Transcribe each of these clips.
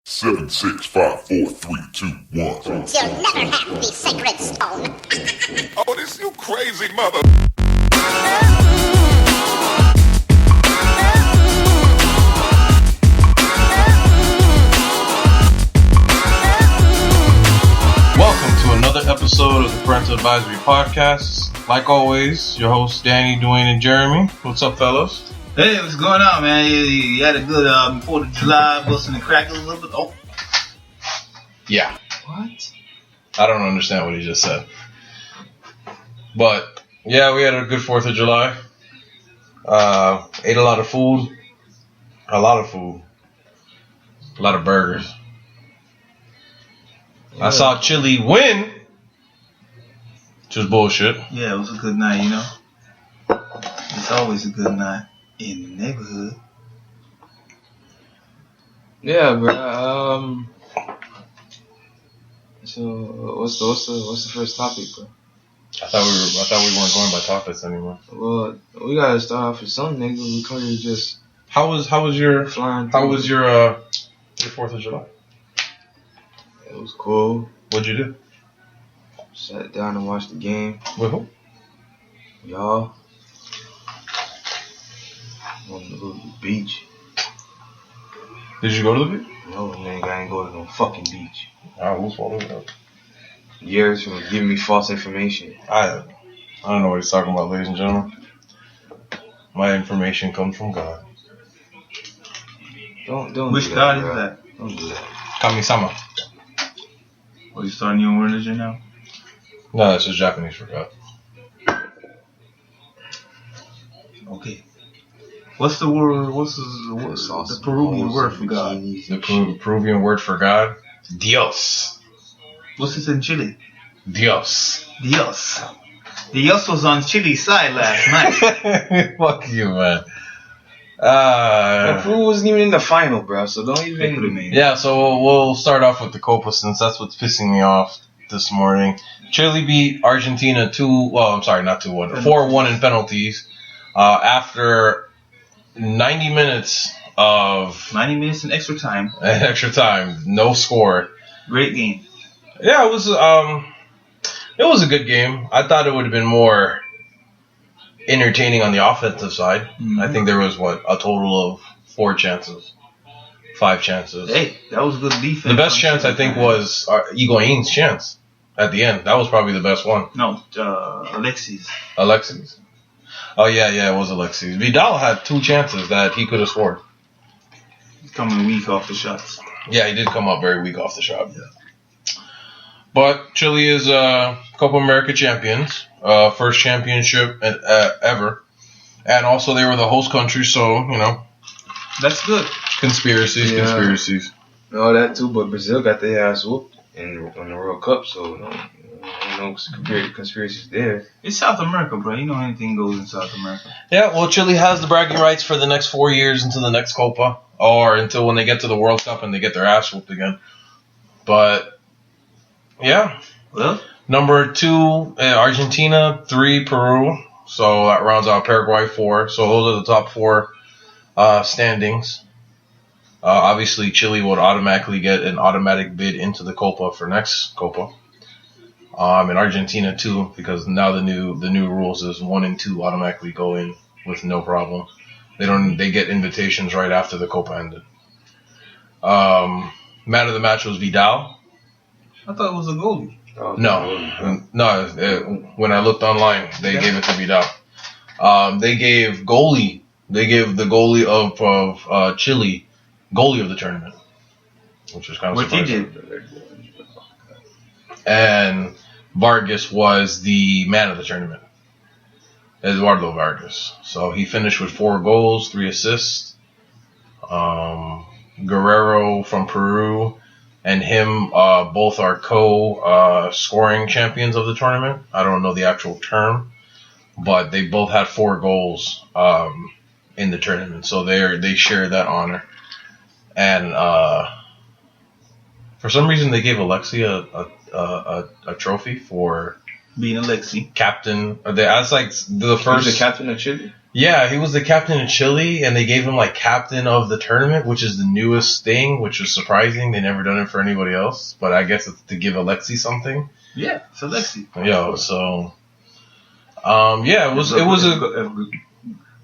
7, 6, 5, 4, 3, 2, 1. You'll never have the sacred stone. Oh, this you crazy mother. Welcome to another episode of the Parental Advisory Podcast. Like always, your hosts Danny, Dwayne, and Jeremy. What's up, fellas? Hey, what's going on, man? You had a good 4th of July, busting the crackers a little bit. Oh. Yeah. What? I don't understand what he just said. But, yeah, we had a good 4th of July. Ate a lot of food. A lot of burgers. Yeah. I saw Chile win. Which was bullshit. Yeah, it was a good night, you know. It's always a good night in the neighborhood. Yeah, bro. So what's the first topic, bro? I thought we weren't going by topics anymore. Well, we gotta start off with something, nigga. We couldn't just How was your flying. How was your 4th of July? It was cool. What'd you do? Sat down and watched the game. With who? Y'all. On the beach. Did you go to the beach? No, nigga, I ain't going to no fucking beach. I was following up. Years from giving me false information. I don't know what he's talking about, ladies and gentlemen. My information comes from God. Don't. Which do God that, is bro. that? Don't do that. Kami-sama. Are you starting your own religion now? No, that's just Japanese for God. Okay. What's the word? What's the Peruvian word for God? The Peruvian word for God? Dios. What's this in Chile? Dios. Dios. Dios was on Chile's side last night. Fuck you, man. Peru wasn't even in the final, bro. So don't even. Yeah, so we'll start off with the Copa since that's what's pissing me off this morning. Chile beat Argentina 4-1 in penalties. After 90 minutes of 90 minutes in extra time. No score. Great game. Yeah, it was a good game. I thought it would have been more entertaining on the offensive side. Mm-hmm. I think there was a total of 5 chances. Hey, that was good defense. The best chance I think was Higuain's chance at the end. That was probably the best one. No, Alexis. Oh yeah, it was Alexis. Vidal had 2 chances that he could have scored. Coming weak off the shots. Yeah, he did come up very weak off the shot. Yeah. But Chile is Copa America champions, first championship ever, and also they were the host country, so you know. That's good. Conspiracies. No, that too, but Brazil got their ass whooped in the World Cup, so no conspiracies there. It's South America, bro. You know anything goes in South America. Yeah, well, Chile has the bragging rights for the next 4 years until the next Copa, or until when they get to the World Cup and they get their ass whooped again. But yeah, well, number 2 Argentina, 3 Peru, so that rounds out Paraguay 4. So those are the top 4 standings. Obviously, Chile would automatically get an automatic bid into the Copa for next Copa. And Argentina too, because now the new rules is 1 and 2 automatically go in with no problem. They get invitations right after the Copa ended. Man of the match was Vidal. I thought it was a goalie. No. When I looked online, they gave it to Vidal. They gave the goalie of Chile goalie of the tournament, which was kind of surprising. What he did. And Vargas was the man of the tournament. Eduardo Vargas. So he finished with 4 goals, 3 assists. Guerrero from Peru and him both are scoring champions of the tournament. I don't know the actual term, but they both had 4 goals in the tournament. So they share that honor. And for some reason they gave Alexi a trophy for being Alexi captain. That's like the first. He's the captain of Chile. Yeah, he was the captain of Chile, and they gave him like captain of the tournament, which is the newest thing, which was surprising. They never done it for anybody else, but I guess it's to give Alexi something. Yeah, it's Alexi. Yo, so yeah, it was If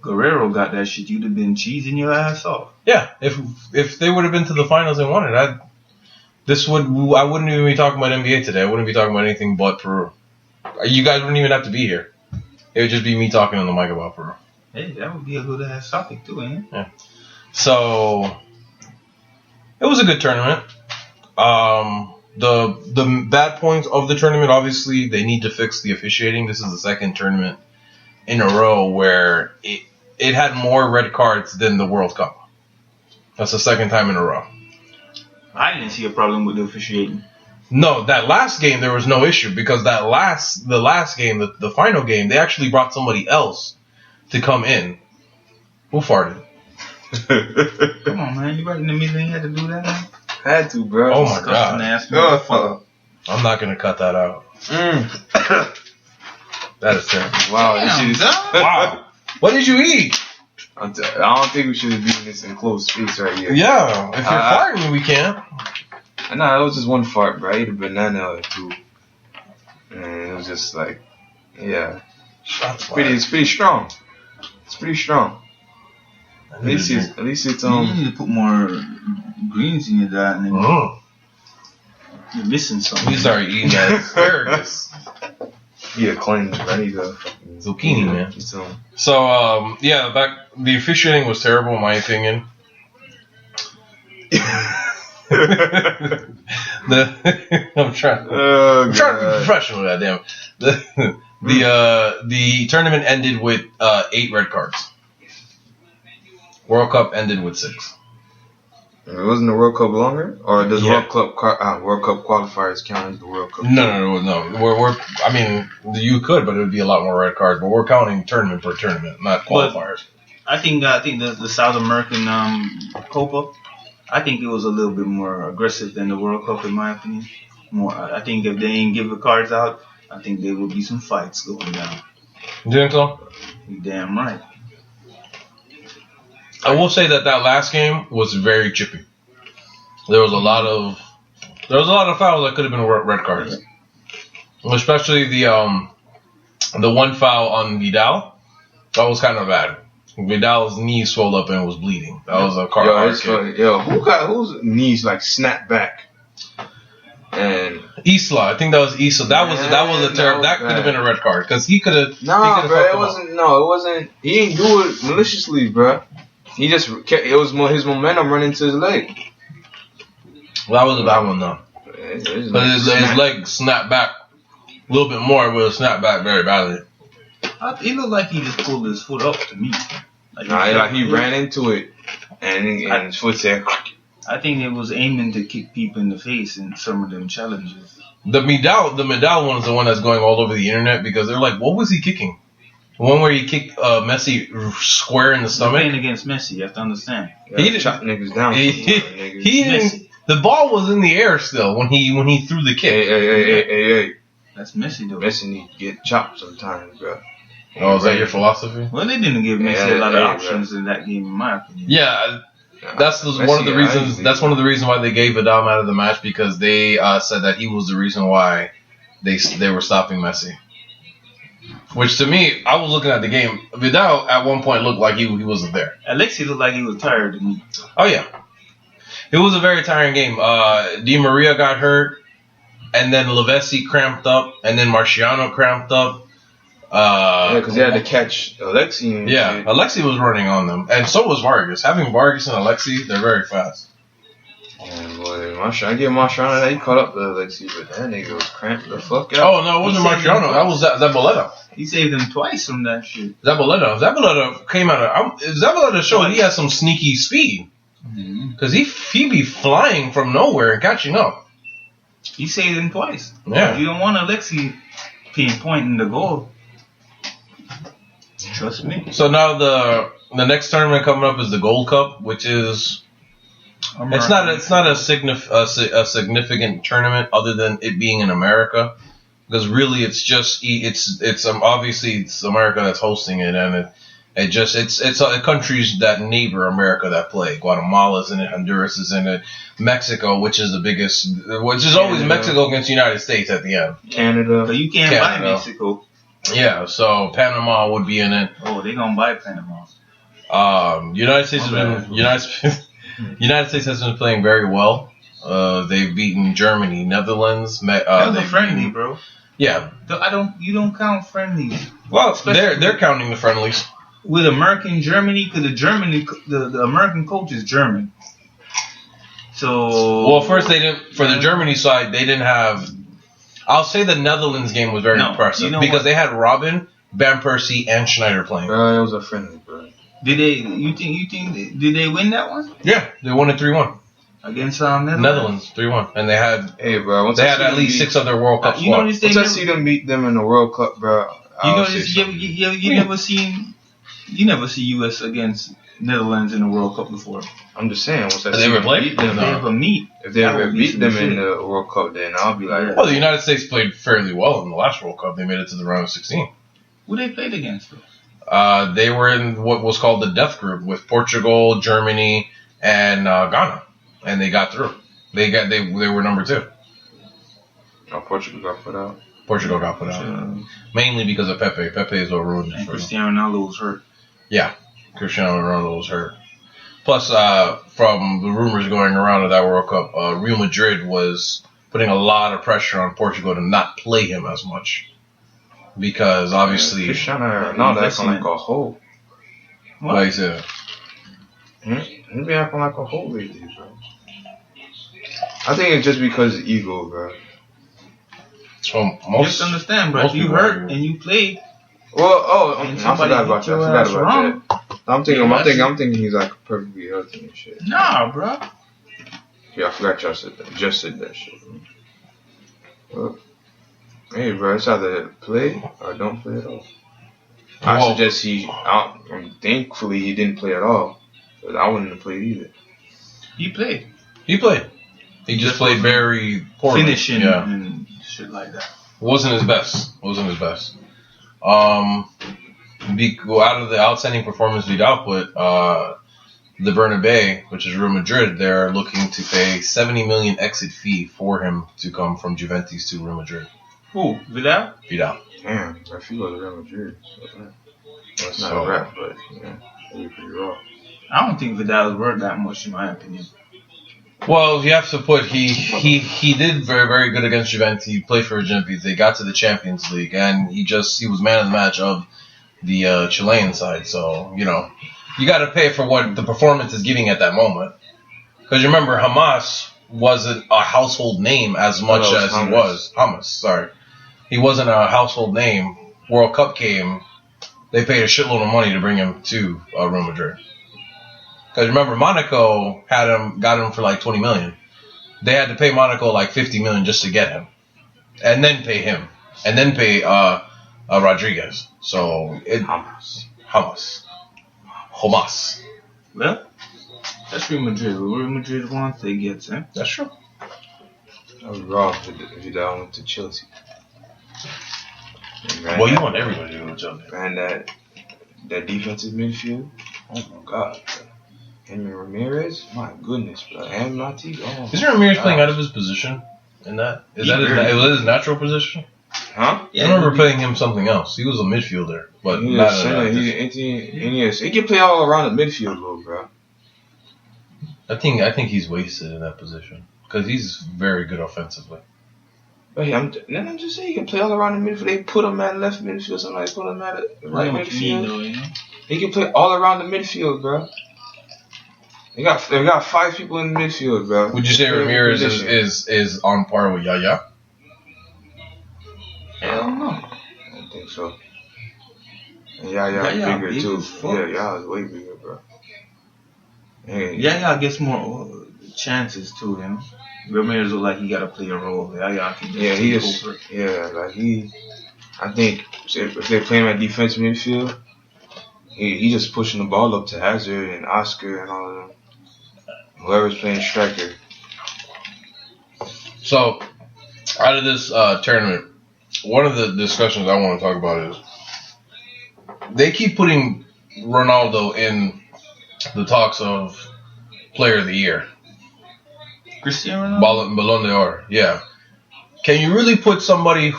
Guerrero got that shit, you'd have been cheesing your ass off. yeah. If they would have been to the finals and won it, I wouldn't even be talking about NBA today. I wouldn't be talking about anything but Peru. You guys wouldn't even have to be here. It would just be me talking on the mic about Peru. Hey, that would be a good ass topic too, ain't it? Yeah. So it was a good tournament. The bad points of the tournament, obviously, they need to fix the officiating. This is the second tournament in a row where it had more red cards than the World Cup. That's the second time in a row. I didn't see a problem with the officiating. No, that last game there was no issue because the last game, the final game, they actually brought somebody else to come in. Who farted? Come on, man. You right in the middle and you had to do that, man? Had to, bro. Oh my god. I'm not gonna cut that out. That is terrible. Wow, Damn, this is. dog. Wow. What did you eat? I don't think we should be in this enclosed space right here. Yeah, if you're farting, we can't. Nah, it was just one fart, bro. I ate a banana or two. And it was just like, yeah. Shots It's pretty strong. It's pretty strong. At least it's You need to put more greens in your diet, and then you're missing something. We started eating that asparagus. Yeah, cleanse. I need a fucking Zucchini, man. Get some. So, yeah, the officiating was terrible in my opinion. I'm trying to be professional, goddamn. The tournament ended with 8 red cards. World Cup ended with 6. It wasn't the World Cup longer, or does Yeah. World Cup qualifiers count as the World Cup? No. I mean, you could, but it would be a lot more red cards. But we're counting tournament per tournament, not qualifiers. I think the South American Copa, I think it was a little bit more aggressive than the World Cup in my opinion. I think if they ain't give the cards out, I think there will be some fights going down. You think so? You damn right. I will say that last game was very chippy. There was a lot of fouls that could have been red cards, especially the one foul on Vidal. That was kind of bad. Vidal's knee swelled up and was bleeding. That was a card. Whose knees like snapped back? And Isla, I think that was Isla. That was a terrible. That could have been a red card because he could have. Nah, bro, it wasn't. No, it wasn't. He didn't do it maliciously, bro. He just kept. It was more his momentum running to his leg. Well, that was a bad one though. But his leg snapped back a little bit more, but it snapped back very badly. It looked like he just pulled his foot up to me. He ran into it, and his foot said. I think it was aiming to kick people in the face in some of them challenges. The Medal one is the one that's going all over the internet because they're like, what was he kicking? The one where he kicked Messi square in the stomach. Playing against Messi, you have to understand. He didn't chop niggas down. He didn't. The ball was in the air still when he threw the kick. Hey. That's Messi though. Messi need to get chopped sometimes, bro. Oh, is that your philosophy? Well, they didn't give Messi a lot of options in that game, in my opinion. Yeah. That's one of the reasons. That's one of the reasons why they gave Vidal out of the match because they said that he was the reason why they were stopping Messi. Which to me, I was looking at the game. Vidal at one point looked like he wasn't there. Alexi looked like he was tired to me. Oh yeah, it was a very tiring game. Di Maria got hurt, and then Lavezzi cramped up, and then Marciano cramped up. Because they had to catch Alexi. Alexi was running on them, and so was Vargas. Having Vargas and Alexi, they're very fast. And boy, I give Marciano that he caught up to Alexi, but that nigga was cramped the fuck out. Oh no, it wasn't Marciano. That was Zabaleta. He saved him twice from that shit. Zabaleta came out of. Zabaleta showed he has some sneaky speed because he be flying from nowhere and catching up. He saved him twice. Yeah, you don't want Alexi pinpointing the goal. Trust me. So now the next tournament coming up is the Gold Cup, which is it's not a significant tournament other than it being in America, because really it's just obviously it's America that's hosting it, and It's countries that neighbor America that play. Guatemala's in it, Honduras is in it, Mexico, which is the biggest, which is always Mexico against the United States at the end. Canada. But you can't buy Mexico. Yeah, so Panama would be in it. Oh, they gonna buy Panama. United States has been playing very well. They've beaten Germany, Netherlands. That was a friendly, bro. Yeah. You don't count friendlies. Well, they're counting the friendlies. With American Germany, because the American coach is German. So. Well, first they didn't. For the Germany side, they didn't have. I'll say the Netherlands game was very impressive because they had Robin, Van Persie, and Schneider playing. Bro, it was a friendly, bro. Did they? You think? Did they win that one? Yeah, they won it 3-1 against Netherlands 3-1, and they had. Hey, bro, they had at least 6 of their World Cup squad. Once I see them beat them in the World Cup, bro. You never see U.S. against Netherlands in the World Cup before. I'm just saying. Once I they ever played? If they ever meet. If they ever beat them in the World Cup, then I'll be like. Well, the United States played fairly well in the last World Cup. They made it to the round of 16. Who they played against, though? They were in what was called the death group with Portugal, Germany, and Ghana, and they got through. They were number 2. Oh, Portugal got put out. Portugal got put out mainly because of Pepe. Pepe is what ruined it. And Cristiano Ronaldo was hurt. Yeah, Cristiano Ronaldo was hurt. Plus, from the rumors going around of that World Cup, Real Madrid was putting a lot of pressure on Portugal to not play him as much. Because obviously, Cristiano Ronaldo acting like a hoe. What? Like he said. He be acting like a hoe lately, bro. I think it's just because of ego, bro. So just understand, bro. If you hurt and you play. Well, I forgot about that. I'm thinking he's like perfectly healthy and shit. Nah, bro. Yeah, I forgot y'all said that. Just said that shit. Well, hey, bro, it's either play or don't play at all. I suggest thankfully he didn't play at all. But I wouldn't have played either. He played. He just played very poorly. Finishing and shit like that. Wasn't his best. Out of the outstanding performance Vidal put, the Bernabeu, which is Real Madrid, they're looking to pay 70 million exit fee for him to come from Juventus to Real Madrid. Who? Vidal? Vidal. Damn, I feel like Real Madrid. That's not a rap, but it'd be pretty raw. I don't think Vidal is worth that much, in my opinion. Well, you have to put he did very, very good against Juventus. He played for Juventus. They got to the Champions League, and he was man of the match of the Chilean side. So you got to pay for what the performance is giving at that moment. Because you remember, Hamas wasn't a household name as much as he was. Hamas, sorry, he wasn't a household name. World Cup came, they paid a shitload of money to bring him to Real Madrid. Because remember, Monaco got him for like 20 million. They had to pay Monaco like 50 million just to get him, and then pay him, and then pay Rodriguez. So Hamas. Well, that's Real Madrid. What Real Madrid wants, they get, eh? That's true. I was wrong if Vidal went to Chelsea. Well, you want everybody to go to Chelsea. And that defensive midfield. Oh my God. Henry Ramirez, my goodness, bro. And Matip. Oh, isn't Ramirez playing out of his position in that? Was that his natural position? Huh? Yeah, I remember playing him something else. He was a midfielder, but he can play all around the midfield, though, bro. I think he's wasted in that position because he's very good offensively. But I'm just saying he can play all around the midfield. They put him at left midfield, somebody put him at right midfield. He can play all around the midfield, bro. They got 5 people in the midfield, bro. Would you say Ramirez is on par with Yaya? I don't know. I don't think so. And Yaya's bigger too. Yeah, Yaya's way bigger, bro. Yaya gets more chances too, Ramirez look like he got to play a role. Yaya can just over. I think if they play him at defensive midfield, he just pushing the ball up to Hazard and Oscar and all of them. Whoever's playing striker. So, out of this tournament, one of the discussions I want to talk about is they keep putting Ronaldo in the talks of Player of the Year? Cristiano Ronaldo? Ballon d'Or, yeah. Can you really put somebody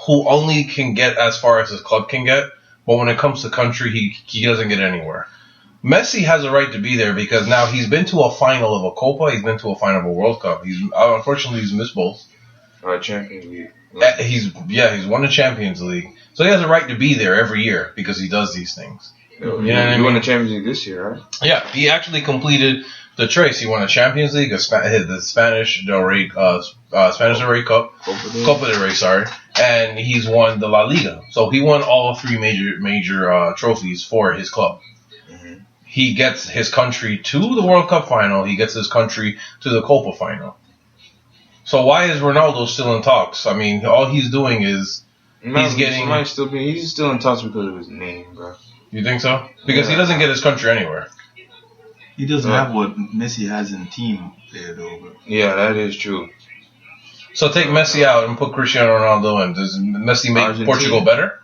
who only can get as far as his club can get, but when it comes to country, he doesn't get anywhere? Messi has a right to be there because now he's been to a final of a Copa, he's been to a final of a World Cup. Unfortunately, he's missed both. Champions League. He's won the Champions League, so he has a right to be there every year because he does these things. You know what I mean? Won the Champions League this year, right? Yeah, he actually completed the trace. He won a Champions League, the Spanish Del Rey, Spanish Del Rey Cup, Copa del Rey, sorry, and he's won the La Liga. So he won all three major trophies for his club. Mm-hmm. He gets his country to the World Cup final. He gets his country to the Copa final. So why is Ronaldo still in talks? I mean, all he's doing is he's still in talks because of his name, bro. You think so? Because he doesn't get his country anywhere. He doesn't have what Messi has in the team there, though. Bro. Yeah, that is true. So take Messi out and put Cristiano Ronaldo in. Does Messi make Argentina. Portugal better?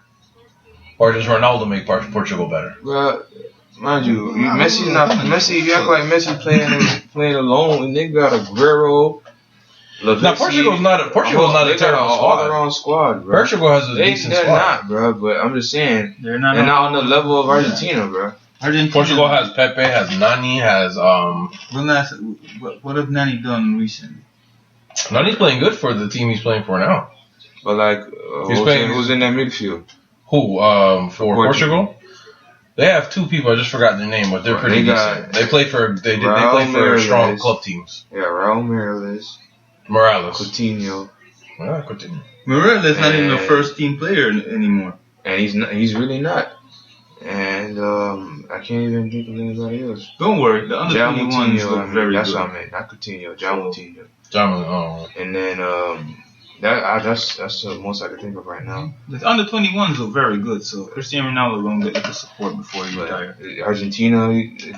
Or does Ronaldo make Portugal better? Bro, mind you, Messi. You act like Messi playing alone, and they got Aguero. Now Portugal's not a terrible squad. All-around squad, bro. Portugal has a decent squad. They're not, bro. But I'm just saying they're not on the level of Argentina, bro. Portugal has Pepe, has Nani, has What have Nani done recently? Nani's playing good for the team he's playing for now. But like, who's in that midfield? Who? For Portugal? They have two people. I just forgot their name, but they're pretty decent. They play for strong club teams. Yeah, Raul Morales. Coutinho. Morales not even a first team player anymore. And he's really not. And I can't even think of anybody else. Don't worry, the under 21s look very good. That's what I meant, not Coutinho, Moutinho. And then that's the most I can think of right now. The under 21s look very good, so Cristiano Ronaldo gonna get the support before he retires. Argentina,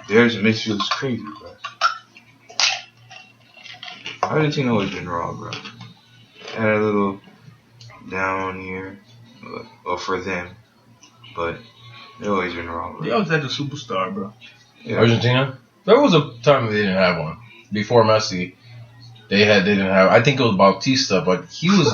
theirs midfield is crazy, bro. Argentina always been wrong, bro. Had a little down here, for them, but they always been wrong, bro. They always had the superstar, bro. Yeah. Argentina? There was a time they didn't have one. Before Messi, they didn't have. I think it was Bautista, but he was.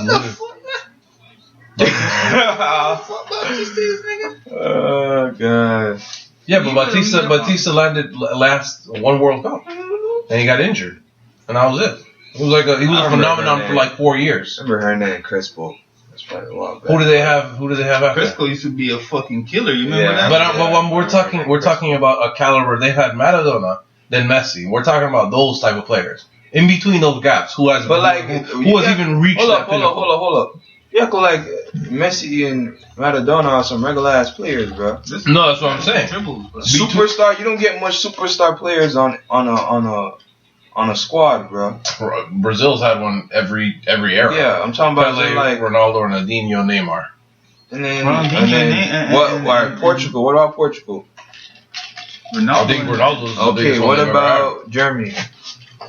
Oh god. Yeah, but Bautista landed last one World Cup, and he got injured, and that was it. He was a phenomenon for like 4 years. I remember Hernan and Crespo. That's probably a while back. Who do they have after? Crespo used to be a fucking killer. You remember that? But we're talking about a caliber. They've had Maradona, then Messi. We're talking about those type of players. In between those gaps, who has even reached that pinnacle? Hold up. You act like Messi and Maradona are some regular ass players, bro. No, that's what I'm saying. Superstar. You don't get much superstar players on a squad, bro. Brazil's had one every era. Yeah, I'm talking about like Ronaldo, Ronaldinho, Neymar. And then Portugal? What about Portugal? I think Ronaldo's the biggest one. Okay, what about Germany?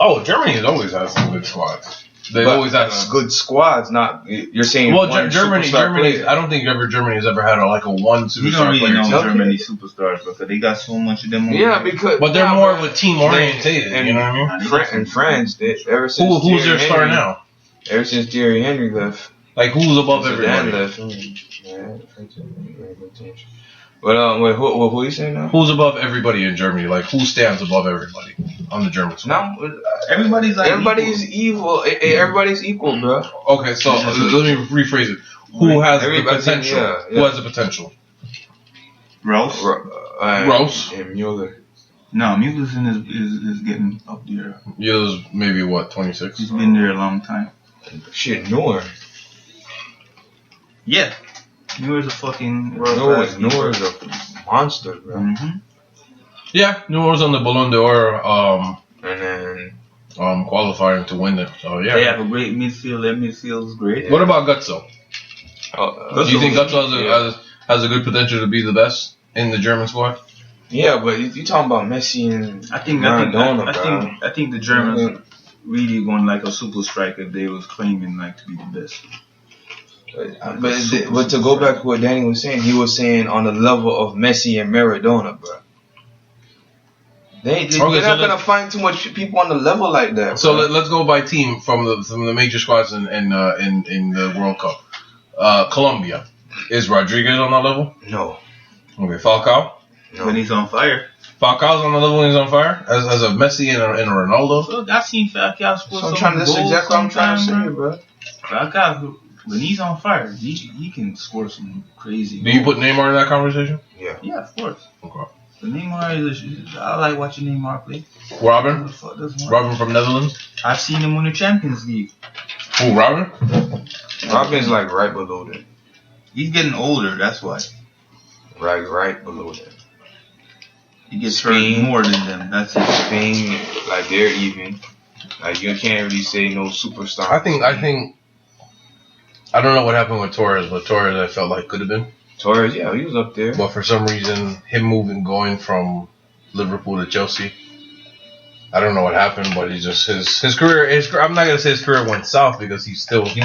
Oh, Germany has always had some good squads. They've always had good squads. Not you're saying. Well, Germany. I don't think Germany has ever had a one superstar. You don't really player. know Germany superstars because they got so much of them. But they're more of a team orientated. You know what I mean? And France, ever since who's their star now? Ever since Thierry Henry left, like who's above everybody? But wait, who are you saying now? Who's above everybody in Germany? Like who stands above everybody on the German side? Now, everybody's evil. Everybody's equal, bro. Okay, so let me rephrase it. Who has the potential? Yeah. Who has the potential? Rose and Mueller. No, Mueller's is getting up there. Mueller's maybe 26. He's been there a long time. Shit, Neuer. Yeah. Neuer's a fucking Neuer's a monster, bro. Mm-hmm. Yeah, Neuer's on the Ballon d'Or, and then qualifying to win it. So yeah, they have a great midfield. Their midfield is great. What about Gutso? Do you think Gutso has a good potential to be the best in the German squad? Yeah, but you talking about Messi and Maradona, I think the Germans really going like a super striker. They was claiming like to be the best. But to go back to what Danny was saying, he was saying on the level of Messi and Maradona, bro. They're Okay, not gonna find too much people on the level like that. So bro. let's go by team from the major squads in the World Cup. Colombia. Is Rodriguez on that level? No. Okay, Falcao. No. When he's on fire. Falcao's on the level when he's on fire as a Messi and a Ronaldo. Look, I've seen Falcao score So some that's goals exactly what I'm trying to say, sometime, bro. Falcao, when he's on fire, he can score some crazy Do you goals. put Neymar in that conversation? Yeah. Yeah, of course. Okay. But Neymar I like watching Neymar play. Who Robin. the fuck doesn't like- Robin from Netherlands. I've seen him win the Champions League. Who, Robin? Robin's like right below that. He's getting older, that's why. Right below that. He gets Spain. hurt more than them. That's it. Spain, like they're even. Like you can't really say no superstar. I think I don't know what happened with Torres, but Torres I felt like could have been. Torres, yeah, he was up there. But for some reason, him going from Liverpool to Chelsea, I don't know what happened, but he just his career. I'm not gonna say his career went south because he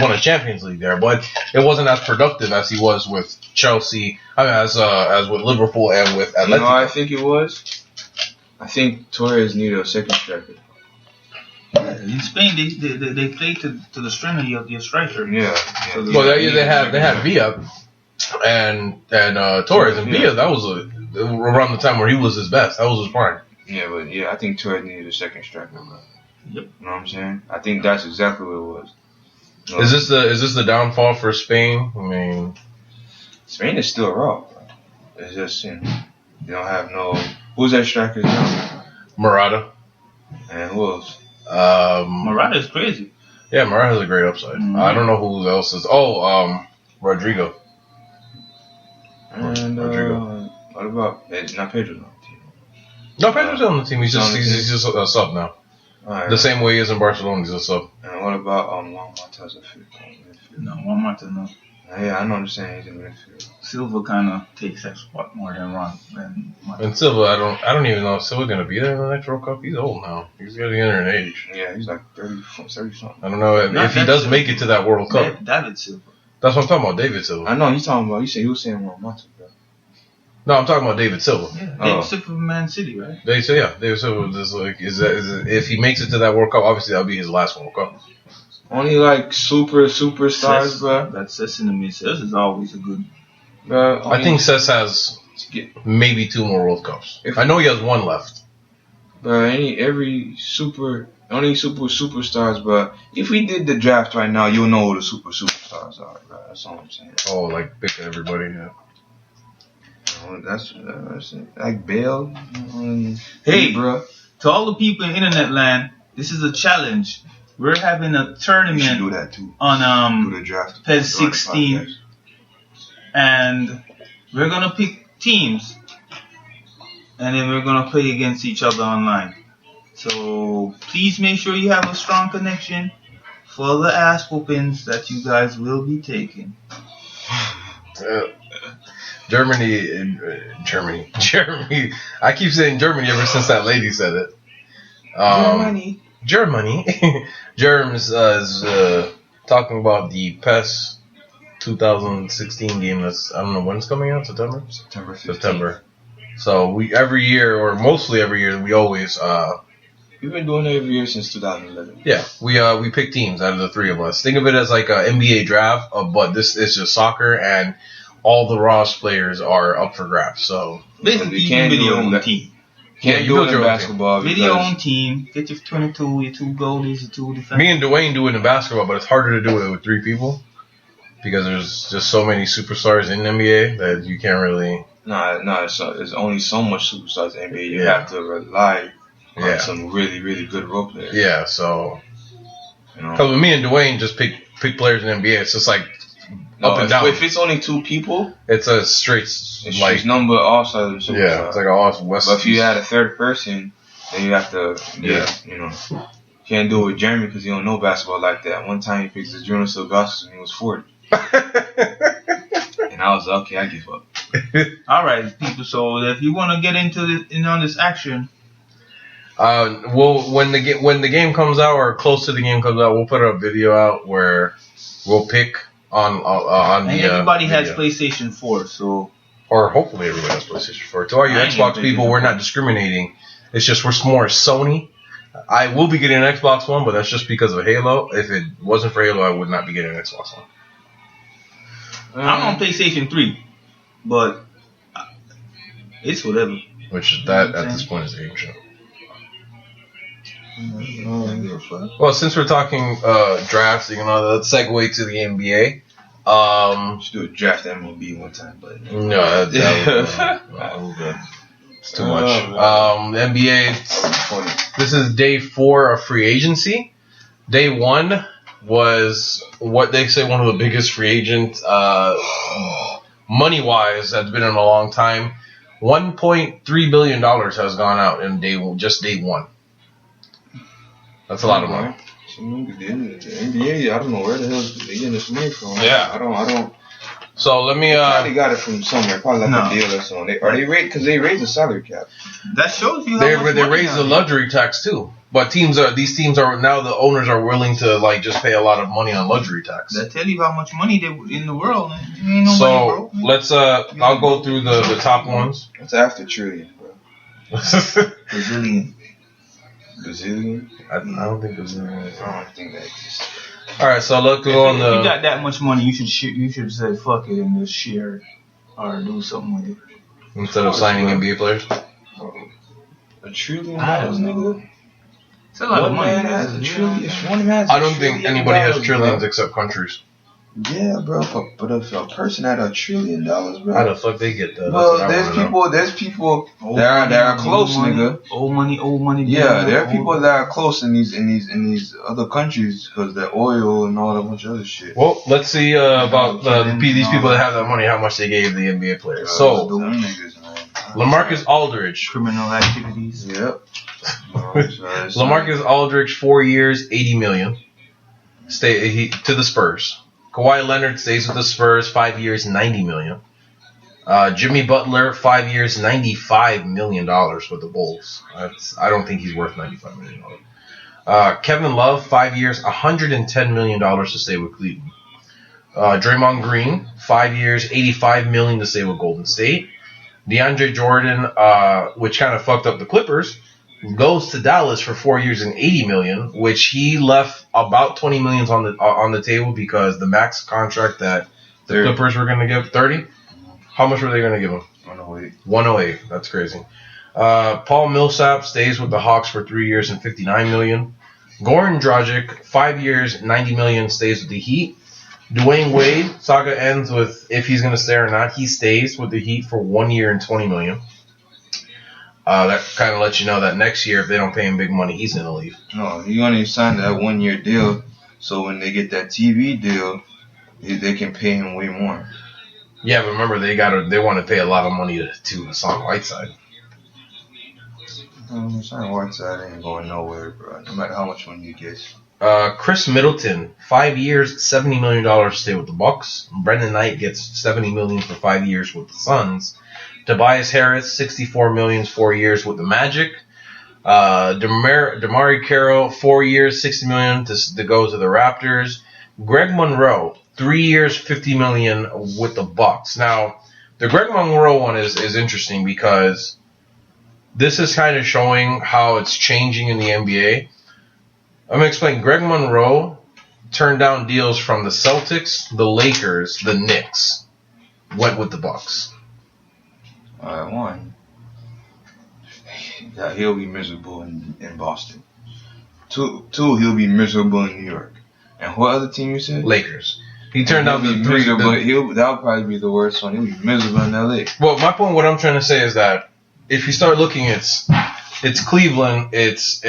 won a Champions League there, but it wasn't as productive as he was with Chelsea. I mean, as with Liverpool and with Atletico. You know, I think it was. I think Torres needed a second striker. In Spain, they play to the strength of your striker. Yeah. So Well, they had Villa and Torres, and Villa that was around the time where he was his best. That was his prime. Yeah, but yeah, I think Torres needed a second striker, bro. Yep. You know what I'm saying? I think that's exactly what it was. You know, Is this the downfall for Spain? I mean, Spain is still raw, bro. It's just they don't have no. Who's that striker now? Morata. And who else? Morata is crazy. Yeah, Morata has a great upside. Mhm. I don't know who else is. Rodrigo. And Rodrigo. what about not Pedro? No. No, Pedro's on the team. He's on the just a sub now. All right. The same way he is in Barcelona. He's a sub. And what about Juan Mata's a midfield? No, one more to know. Yeah, I know what I'm saying. He's in midfield. Silva kind of takes that spot more than Ron. And Silva, I don't even know if Silva's gonna be there in the next World Cup. He's old now. He's getting in age. Yeah, he's like 30 something. I don't know if he does make it to that World Cup. David Silva. That's what I'm talking about, David Silva. I know he's talking about. You was saying Juan Mata, bro. No, I'm talking about David Silva. Yeah, Oh. David Silva from Man City, right? David Silva is like is if he makes it to that World Cup, obviously that'll be his last World Cup. Only like superstars, bro. That's Cess in the mid. Cess is always a good. I think Cesc has maybe 2 more World Cups. I know he has 1 left. But only superstars, but if we did the draft right now, you'll know who the superstars are, bro. That's all I'm saying. Oh, like picking everybody. Yeah. That's it. Like Bale. Hey, bro. To all the people in Internet Land, this is a challenge. We're having a You should do tournament that too. on Do the draft. PES 16, and we're gonna pick teams, and then we're gonna play against each other online. So please make sure you have a strong connection for the ass whoopings that you guys will be taking. Germany. I keep saying Germany ever since that lady said it. Germany. Germs is talking about the PES 2016 game that's, I don't know when it's coming out, September? September 15th. September. So we every year, or mostly every year, we always We've been doing it every year since 2011. yeah, we pick teams out of the 3 of us. Think of it as like a NBA draft, but this is just soccer, and all the Ross players are up for grabs. So Basically, You you can't can do video it own that- team. Can't you do build it your in own basketball. Video because- own team. Get your 22, your 2 goalies, your 2 defenders. me and Dwayne do it in basketball, but it's harder to do it with 3 people because there's just so many superstars in the NBA that you can't really. No, it's only so much superstars in the NBA. You Yeah. have to rely on Yeah. some really, really good role players. Yeah, so You know? because with me and Dwayne just pick players in the NBA, it's just like up and down. If it's only 2 people, It's a straight it's like just number offside of superstars. yeah, it's like a awesome West. But if you add a third person, then you have to can't do it with Jeremy because he don't know basketball like that. One time he picked the Jonas Ilgauskas when he was 40, and I was like, okay, I give up. All right, people. So if you want to get into this action, Well, when the game comes out or close to the game comes out, we'll put a video out where we'll pick on and the everybody has video. PlayStation 4, so Or hopefully everybody has PlayStation 4. To all you I ain't Xbox getting people, PlayStation we're 4. not discriminating. It's just we're more Sony. I will be getting an Xbox One, but that's just because of Halo. If it wasn't for Halo, I would not be getting an Xbox One. I'm on PlayStation 3, but it's whatever. Which that at this point is a game show. Well, since we're talking drafts, let's segue to the NBA. Should do a draft MLB one time, but No, it's too much. The NBA. This is day 4 of free agency. Day 1 was what they say one of the biggest free agent money-wise that's been in a long time. $1.3 billion has gone out in day 1. That's a lot of money. The NBA, I don't know where the hell they getting this money from. Yeah. I don't. So let me. Probably got it from somewhere. Probably like a deal or something. Are they raised? Because they raised the salary cap. That shows you. They raised the luxury tax too. But these teams are now the owners are willing to just pay a lot of money on luxury tax. That tell you how much money they in the world. Ain't no So money, bro. let's I'll go through the top ones. It's after trillion, bro. Brazilian. I don't think Brazilian. I don't think that exists. All right, so let's go on If you got that much money, you should say fuck it and just share it or do something with it instead of signing NBA players. $1 trillion, nigga. It's a lot of money. Man has a trillion. I don't think anybody has trillions except countries. Yeah, bro. But if a person had $1 trillion, bro. How the fuck they get that? Well, there's people that are close, nigga. Old money. Yeah, there are people that are close in these other countries because they're oil and all that bunch of other shit. Well, let's see about these people that have that money, how much they gave the NBA players. So, LaMarcus Aldridge. Criminal activities. Yep. LaMarcus Aldridge, 4 years, $80 million. To the Spurs. Kawhi Leonard stays with the Spurs, 5 years, $90 million. Jimmy Butler, 5 years, $95 million with the Bulls. I don't think he's worth $95 million. Kevin Love, 5 years, $110 million to stay with Cleveland. Draymond Green, 5 years, $85 million to stay with Golden State. DeAndre Jordan, which kind of fucked up the Clippers, goes to Dallas for 4 years and $80 million, which he left about $20 million on the table because the max contract that the Clippers were going to give, 30. How much were they going to give him? 108. 108. That's crazy. Paul Millsap stays with the Hawks for 3 years and $59 million. Goran Dragic, 5 years, $90 million, stays with the Heat. Dwayne Wade, saga ends with if he's going to stay or not. He stays with the Heat for 1 year and $20 million. That kind of lets you know that next year, if they don't pay him big money, he's going to leave. No, he only signed that 1 year deal, so when they get that TV deal, they can pay him way more. Yeah, but remember, they want to pay a lot of money to Hassan Whiteside. Hassan Whiteside ain't going nowhere, bro, no matter how much money he gets. Chris Middleton, 5 years, $70 million to stay with the Bucks. Brendan Knight gets $70 million for 5 years with the Suns. Tobias Harris, $64 million, 4 years with the Magic. Damari Carroll, 4 years, $60 million to go to the Raptors. Greg Monroe, 3 years, $50 million with the Bucks. Now, the Greg Monroe one is interesting because this is kind of showing how it's changing in the NBA. I'm going to explain. Greg Monroe turned down deals from the Celtics, the Lakers, the Knicks. Went with the Bucks. One, he'll be miserable in Boston. Two, he'll be miserable in New York. And what other team you said? Lakers. He turned down the three. That'll probably be the worst one. He'll be miserable in LA. Well, my point, what I'm trying to say is that if you start looking, it's Cleveland, it's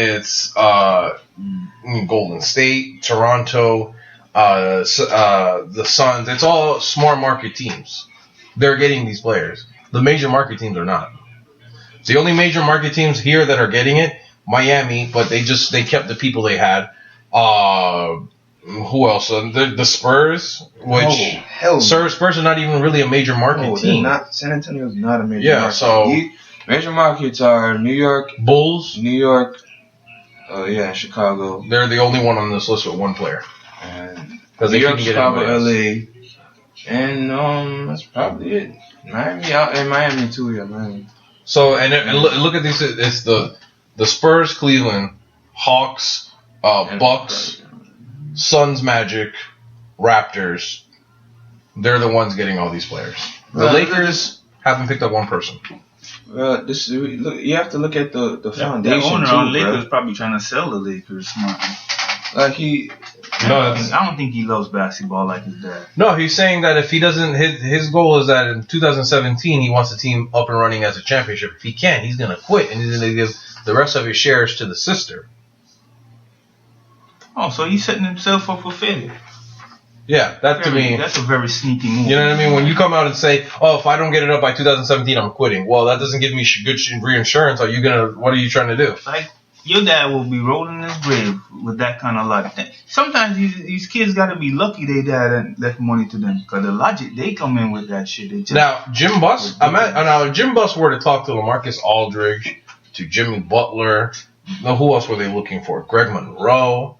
Golden State, Toronto, the Suns. It's all smart market teams. They're getting these players. The major market teams are not. It's the only major market teams here that are getting it, Miami, but they kept the people they had. Who else? The Spurs, which Spurs are not even really a major market team. San Antonio's not a major market. So major markets are New York, Bulls, Chicago. They're the only one on this list with one player. New York, Chicago, LA, and that's probably it. Miami too, yeah, Miami. So and look at this. It's the The Spurs, Cleveland, Hawks, Bucks, Suns, Magic, Raptors. They're the ones getting all these players. The Lakers haven't picked up one person. Look, you have to look at the foundation. The owner too, on Lakers bro. probably trying to sell the Lakers. Like I don't think he loves basketball like his dad. No, he's saying that if he doesn't, his goal is that in 2017 he wants the team up and running as a championship. If he can't, he's gonna quit and he's gonna give the rest of his shares to the sister. Oh, so he's setting himself up for failure. Yeah, that to me, that's a very sneaky move. you know what I mean? When you come out and say, "Oh, if I don't get it up by 2017, I'm quitting," well, that doesn't give me good reinsurance. What are you trying to do? Like your dad will be rolling in his grave with that kind of luck. Sometimes these kids got to be lucky they dad left money to them because the logic they come in with that shit. They just, Now, Jim Buss, now if Jim Buss were to talk to LaMarcus Aldridge, to Jimmy Butler, who else were they looking for? Greg Monroe,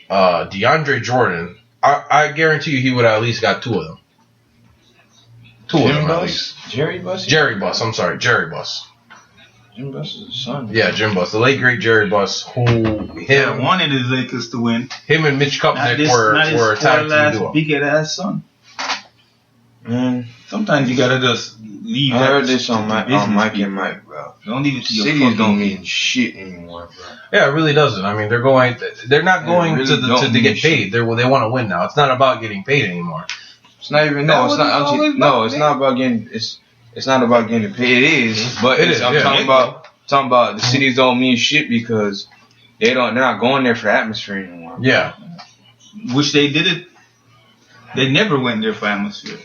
DeAndre Jordan. I guarantee you he would have at least got two of them. At least. Jerry Buss? Jerry Buss. I'm sorry, Jerry Buss. Jim Buss is his son. Yeah, Jim Buss. The late, great Jerry Buss, who wanted his Lakers to win. Him and Mitch Kupchak were a tag team duo. Big-ass son. Man, sometimes you got to just leave. I heard this on Mike and Mike, bro. Don't leave it to your cities don't mean shit anymore, bro. Yeah, it really doesn't. I mean, they're not going really to get paid. They want to win now. It's not about getting paid anymore. It's not even it's not about getting it's not about getting paid. It is, but I'm talking about the cities don't mean shit because they're not going there for the atmosphere anymore. Yeah. Which they did it. They never went there for atmosphere.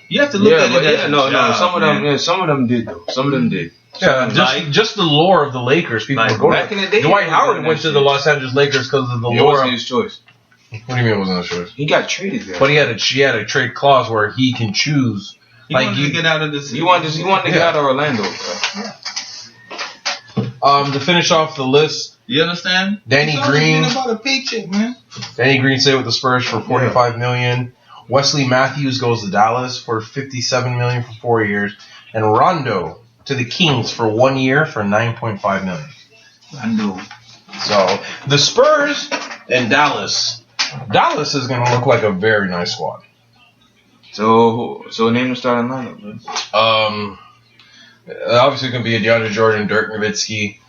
You have to look at it. Some of them did though. Some of them did. Yeah, just the lore of the Lakers. People were going. Back in the day, Dwight Howard went to the Los Angeles Lakers because of the lore. It wasn't his choice. What do you mean it wasn't his choice? He got traded there. But he had a trade clause where he can choose. He wanted to get out of the city. He wanted to get out of Orlando. Bro. To finish off the list, you understand? Danny Green. About a paycheck, man. Danny Green stayed with the Spurs for $45 million. Wesley Matthews goes to Dallas for $57 million for 4 years, and Rondo to the Kings for 1 year for $9.5 million. Rondo. So the Spurs and Dallas. Dallas is going to look like a very nice squad. So name the starting lineup, man. Obviously, going to be a DeAndre Jordan, Dirk Nowitzki,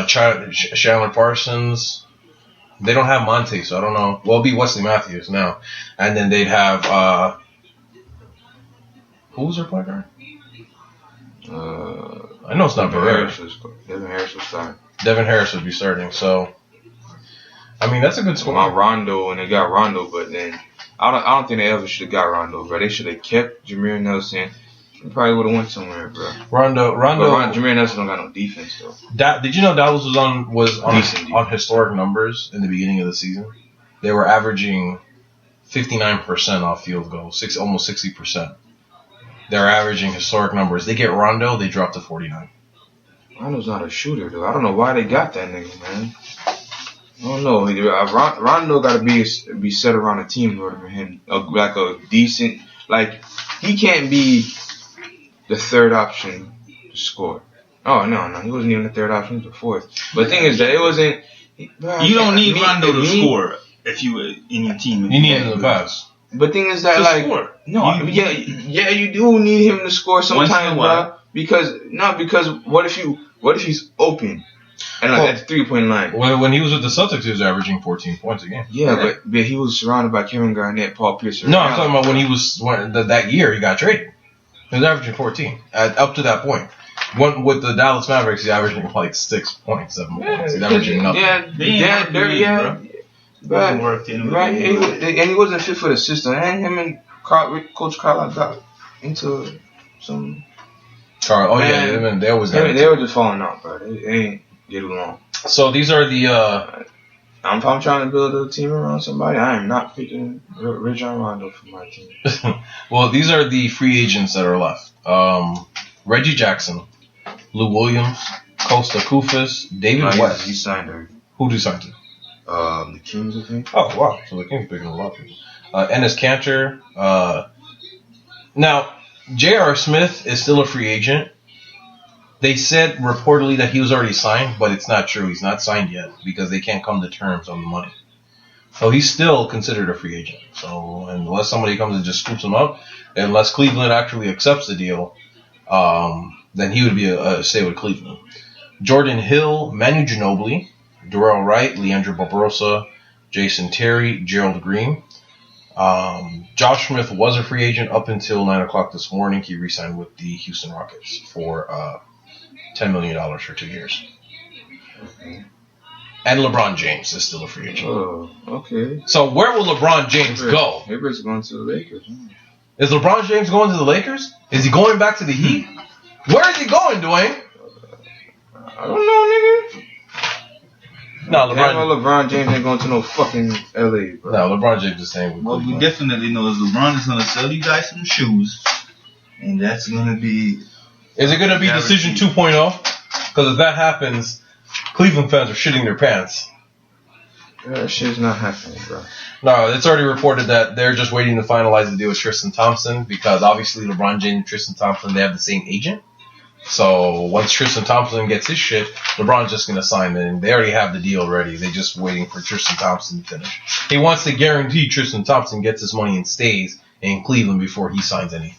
Chandler Parsons. They don't have Monte, so I don't know. Well, it'll be Wesley Matthews now. And then they'd have... who's their point guard? I know it's not Devin Harris. Devin Harris was starting. Devin Harris would be starting, so... I mean, that's a good squad. My Rondo, and they got Rondo, but then... I don't think they ever should have got Rondo, bro. They should have kept Jameer Nelson. He probably would have went somewhere, bro. Rondo. Jameer Nelson don't got no defense though. Did you know Dallas was on historic numbers in the beginning of the season? They were averaging 59% off field goals, almost 60%. They're averaging historic numbers. They get Rondo, they drop to 49. Rondo's not a shooter though. I don't know why they got that nigga, man. I don't know. Rondo got to be set around a team in order for him, like a decent. Like he can't be the third option to score. Oh no, he wasn't even the third option; he was the fourth. But the thing is that it wasn't. Bro, you don't need Rondo to score if you were in your team. You need him to pass. But the thing is that score. You do need him to score sometimes, bro. Because what if he's open? And at the 3-point line. When he was with the Celtics, he was averaging 14 points a game. Yeah, but he was surrounded by Kevin Garnett, Paul Pierce. No, I'm talking about when that year he got traded. He was averaging 14 up to that point. With the Dallas Mavericks, he's averaging like 6 points, 7 points. He's averaging nothing. Right, and he wasn't fit for the system. And him and Coach Carlisle got into some. They always got. They were just falling out, bro. They ain't get along. So these are the. I'm trying to build a team around somebody. I am not picking Rajon Rondo for my team. Well, these are the free agents that are left. Reggie Jackson, Lou Williams, Costa Koufos, David West. He signed her. Who did he sign to? The Kings, I think. Oh, wow. So the Kings picking a lot of people. Enes Kanter. Now, J.R. Smith is still a free agent. They said reportedly that he was already signed, but it's not true. He's not signed yet because they can't come to terms on the money. So he's still considered a free agent. So unless somebody comes and just scoops him up, unless Cleveland actually accepts the deal, then he would be a stay with Cleveland. Jordan Hill, Manu Ginobili, Darrell Wright, Leandro Barbosa, Jason Terry, Gerald Green. Josh Smith was a free agent up until 9 o'clock this morning. He re-signed with the Houston Rockets for $10 million for 2 years. And LeBron James is still a free agent. Oh, okay. So where will LeBron James go? Everybody's going to the Lakers. Is LeBron James going to the Lakers? Is he going back to the Heat? Where is he going, Dwayne? I don't know, nigga. No, LeBron James ain't going to no fucking LA, bro. No, LeBron James is staying with What we Cleveland. definitely know is LeBron is going to sell you guys some shoes, and that's going to be... Is it going to be Decision 2.0? Because if that happens, Cleveland fans are shitting their pants. Yeah, that shit's not happening, bro. No, it's already reported that they're just waiting to finalize the deal with Tristan Thompson because obviously LeBron James and Tristan Thompson, they have the same agent. So once Tristan Thompson gets his shit, LeBron's just going to sign it. And they already have the deal ready. They're just waiting for Tristan Thompson to finish. He wants to guarantee Tristan Thompson gets his money and stays in Cleveland before he signs anything.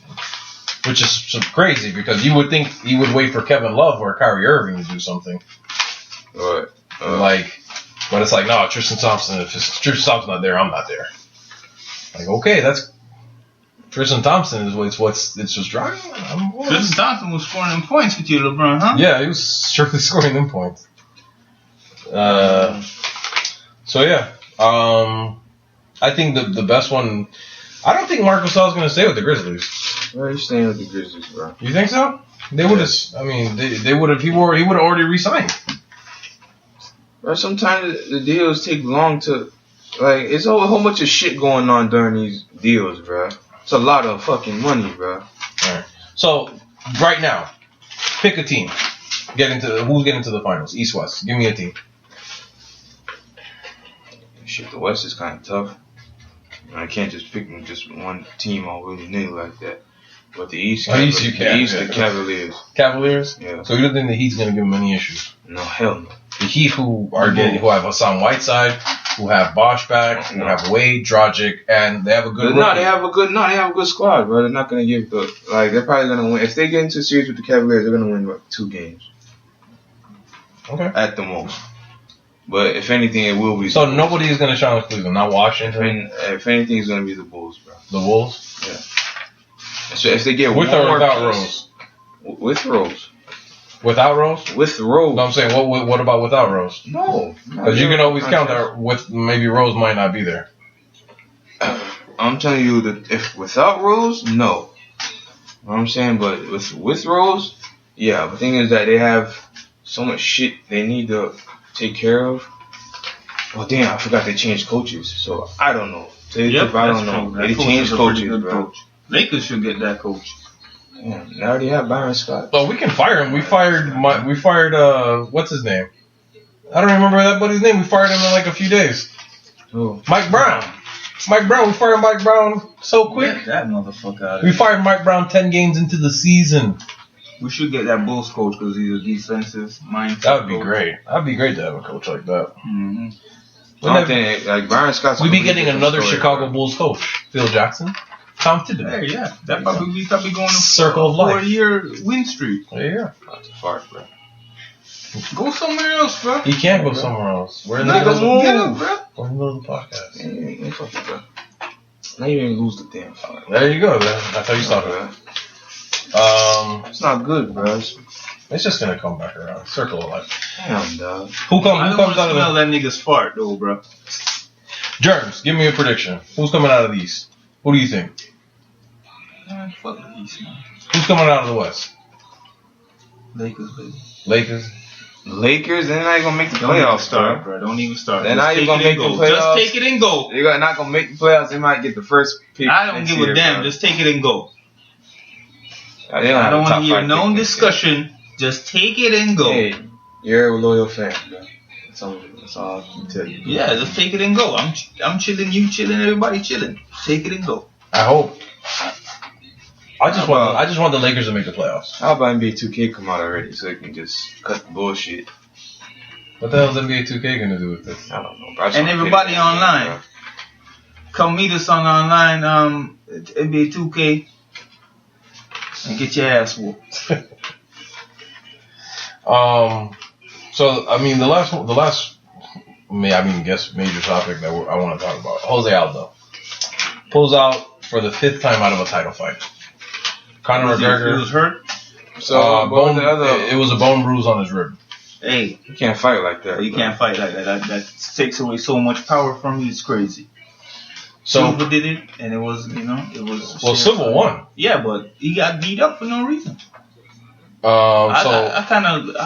Which is crazy because you would think he would wait for Kevin Love or Kyrie Irving to do something. What? But it's like, no, Tristan Thompson, if Tristan Thompson's not there, I'm not there. Like, okay, that's Tristan Thompson is what's just driving. Tristan Thompson was scoring them points with you, LeBron, huh? Yeah, he was strictly scoring them points. So yeah, I think the best one. I don't think Marc Gasol's going to stay with the Grizzlies. Well, he's staying with the Grizzlies, bro. You think so? They would have. I mean, they would have. He would have already resigned. Bro, sometimes the deals take long to, like, it's a whole bunch of shit going on during these deals, bro. It's a lot of fucking money, bro. Alright. So, right now, pick a team. Who's getting to the finals? East, West. Give me a team. Shit, the West is kind of tough. I can't just pick just one team all willy-nilly like that. But the East, you can. The East, the Cavaliers. Cavaliers? Yeah. So you don't think the Heat's going to give them any issues? No, hell no. The Heat who have Hassan Whiteside, who have Bosch back, who have Wade, Dragic, and they have a good they have a good squad, bro. They're not gonna give they're probably gonna win. If they get into a series with the Cavaliers, they're gonna win like 2 games. Okay. At the most. But if anything, it will be. So nobody is gonna challenge Cleveland, not Washington. If anything, it's gonna be the Bulls, bro. The Wolves? Yeah. So if they get with or without Rose? With Rose. Without Rose? With Rose. No, I'm saying, what about without Rose? No. Because you can always count that with maybe Rose might not be there. I'm telling you that if without Rose, no. You know what I'm saying? But with Rose, yeah. The thing is that they have so much shit they need to take care of. Well, damn, I forgot they changed coaches. So, I don't know. I don't know. They changed coaches, bro. Coach. Lakers should get that coach. Yeah, they already have Byron Scott. Oh, we can fire him. We fired what's his name? I don't remember that buddy's name. We fired him in like a few days. Oh. Mike Brown. We fired Mike Brown so quick. Get that motherfucker out of We here. fired Mike Brown 10 games into the season. We should get that Bulls coach because he's a defensive mindset. That would be coach. great. That'd be great to have a coach like that. Mm-hmm. I think like Byron Scott's. We'd be getting another Chicago Bulls coach, Phil Jackson, Tom Thibodeau. Hey, yeah, that probably going on a Circle of life. 4-year win streak. There you go. Not too far, bro. Go somewhere else, bro. He can't go somewhere else. We're in the Get middle him, bro. we're in the middle of the podcast. Yeah, fuck it, bro. Now you didn't lose the damn fight. There you go, man. That's how you stop it. It's not good, bro. It's just gonna come back around. Circle of life. Damn, dog. Who I comes don't out want to of smell the that nigga's fart, though, bro. Germs? Give me a prediction. Who's coming out of the East? Who do you think? Man, fuck the East, man. Who's coming out of the West? Lakers, baby. Lakers. Lakers, they're not even gonna make the Don't even playoffs, start, bro. bro. Don't even start. They're Just not even take gonna it and make the go. Just playoffs. take it and go. They're not gonna make the playoffs. They might get the first pick. I don't next give year, a damn. bro. Just take it and go. They I don't have a top want to hear 5 no pick next year. discussion. Just take it and go. Hey, you're a loyal fan, bro. That's all I can tell you. Yeah, just take it and go. I'm chilling, you chilling, everybody chilling. Take it and go. I hope I just want the Lakers to make the playoffs. How about NBA 2K come out already so they can just cut the bullshit? What the hell is NBA 2K gonna do with this? I don't know. Bro. And everybody online, come meet us on online NBA 2K and get your ass whooped. So I mean, the last major topic that I want to talk about. Jose Aldo pulls out for the 5th time out of a title fight. Conor McGregor. He was hurt. So it was a bone bruise on his rib. Hey, you can't fight like that. You can't fight like that. That takes away so much power from you. It's crazy. So Silva did it, and it was. Well, Silva won. Yeah, but he got beat up for no reason. I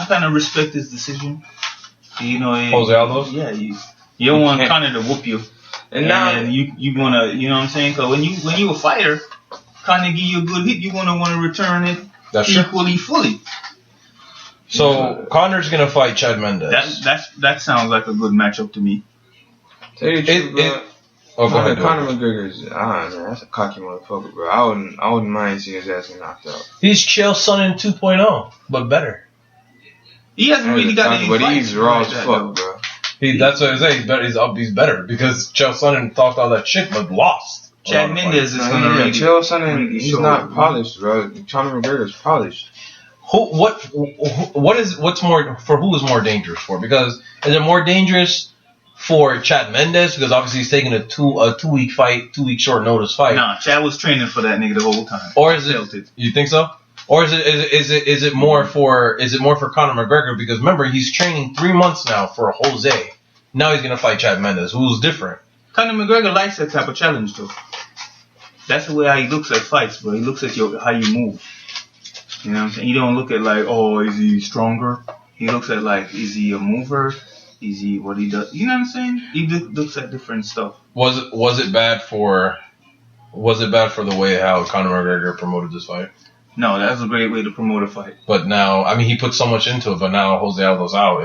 kind of respect his decision. Jose Aldo. Yeah, you don't want Conor to whoop you, and now you wanna, you know what I'm saying? Because when you a fighter, Conor give you a good hit, you want to return it equally fully. So Conor's gonna fight Chad Mendes. That sounds like a good matchup to me. Tell you the truth, go ahead. Conor McGregor's, man, that's a cocky motherfucker, bro. I wouldn't mind seeing his ass get knocked out. He's Chael Sonnen 2.0, but better. He hasn't really got any fights. But he's raw as fuck, bro. That's what I say. He's better because Chael Sonnen talked all that shit but lost. Chad Mendes is gonna really. Chael Sonnen, he's not polished, bro. Conor McGregor's polished. What's more for who is more dangerous for? Because is it more dangerous for Chad Mendes because obviously he's taking a 2 week fight, 2 week short notice fight? Nah, Chad was training for that nigga the whole time. Or is it? You think so? Or is it more for Conor McGregor because remember he's training 3 months now for Jose. Now he's gonna fight Chad Mendes, who's different. Conor McGregor likes that type of challenge though. That's the way how he looks at fights, bro. He looks at how you move. You know what I'm saying? He don't look at like, oh, is he stronger? He looks at like, is he a mover? Is he what he does? You know what I'm saying? He looks at different stuff. Was it bad for the way how Conor McGregor promoted this fight? No, that's a great way to promote a fight. But now, I mean, he put so much into it. But now Jose Aldo's out.